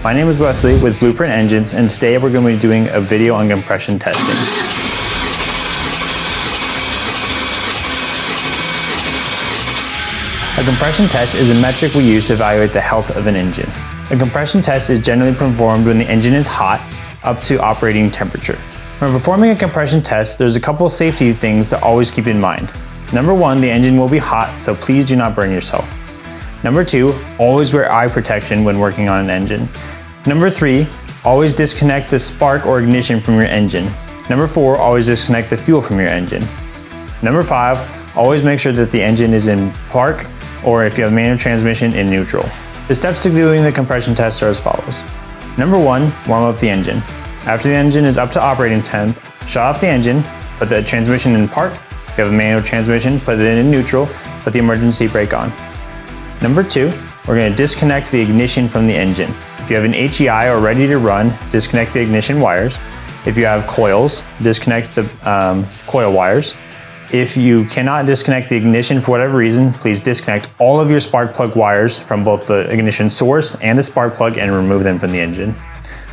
My name is Wesley with BluePrint Engines, and today we're going to be doing a video on compression testing. A compression test is a metric we use to evaluate the health of an engine. A compression test is generally performed when the engine is hot up to operating temperature. When performing a compression test, there's a couple of safety things to always keep in mind. Number one, the engine will be hot, so please do not burn yourself. Number two, always wear eye protection when working on an engine. Number three, always disconnect the spark or ignition from your engine. Number four, always disconnect the fuel from your engine. Number five, always make sure that the engine is in park, or if you have manual transmission, in neutral. The steps to doing the compression test are as follows. Number one, warm up the engine. After the engine is up to operating temp, shut off the engine, put the transmission in park. If you have a manual transmission, put it in neutral, put the emergency brake on. Number two, we're going to disconnect the ignition from the engine. If you have an HEI or ready to run, disconnect the ignition wires. If you have coils, disconnect the coil wires. If you cannot disconnect the ignition for whatever reason, please disconnect all of your spark plug wires from both the ignition source and the spark plug and remove them from the engine.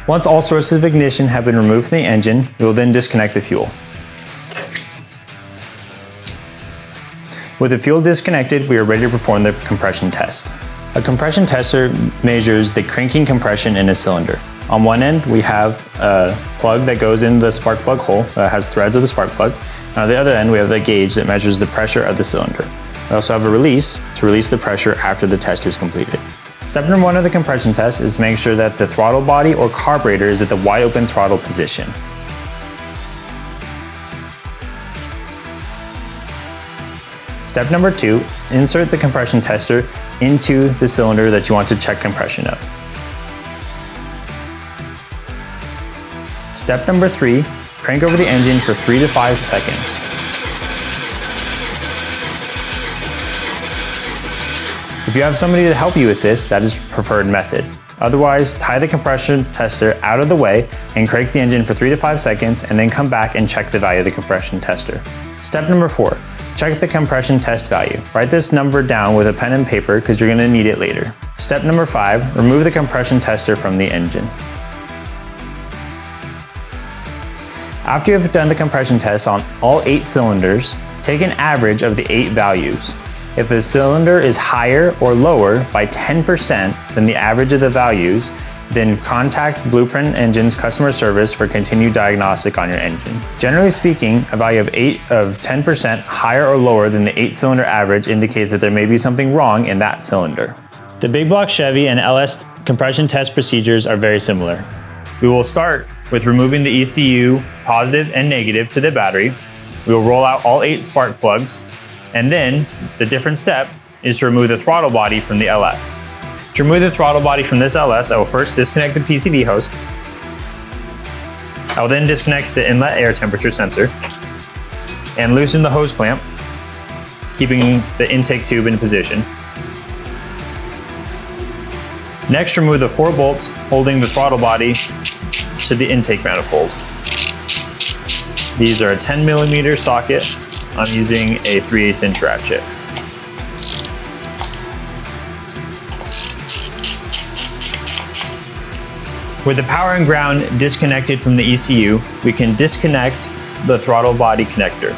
Once all sources of ignition have been removed from the engine, we will then disconnect the fuel. With the fuel disconnected, we are ready to perform the compression test. A compression tester measures the cranking compression in a cylinder. On one end, we have a plug that goes in the spark plug hole that has threads of the spark plug. And on the other end, we have a gauge that measures the pressure of the cylinder. We also have a release to release the pressure after the test is completed. Step number one of the compression test is to make sure that the throttle body or carburetor is at the wide open throttle position. Step number two, insert the compression tester into the cylinder that you want to check compression of. Step number three, crank over the engine for 3 to 5 seconds. If you have somebody to help you with this, that is the preferred method. Otherwise, tie the compression tester out of the way and crank the engine for 3 to 5 seconds and then come back and check the value of the compression tester. Step number four, check the compression test value. Write this number down with a pen and paper because you're going to need it later. Step number five, remove the compression tester from the engine. After you have done the compression test on all 8 cylinders, take an average of the 8 values. If the cylinder is higher or lower by 10% than the average of the values, then contact BluePrint Engines customer service for continued diagnostic on your engine. Generally speaking, a value of 10% higher or lower than the 8-cylinder average indicates that there may be something wrong in that cylinder. The big block Chevy and LS compression test procedures are very similar. We will start with removing the ECU positive and negative to the battery. We will roll out all 8 spark plugs, and then the different step is to remove the throttle body from the LS. To remove the throttle body from this LS, I will first disconnect the PCV hose. I will then disconnect the inlet air temperature sensor and loosen the hose clamp, keeping the intake tube in position. Next, remove the 4 bolts holding the throttle body to the intake manifold. These are a 10mm socket. I'm using a 3/8 inch ratchet. With the power and ground disconnected from the ECU, we can disconnect the throttle body connector.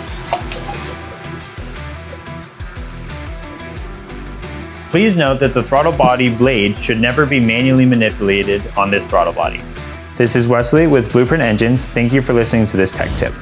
Please note that the throttle body blade should never be manually manipulated on this throttle body. This is Wesley with BluePrint Engines. Thank you for listening to this tech tip.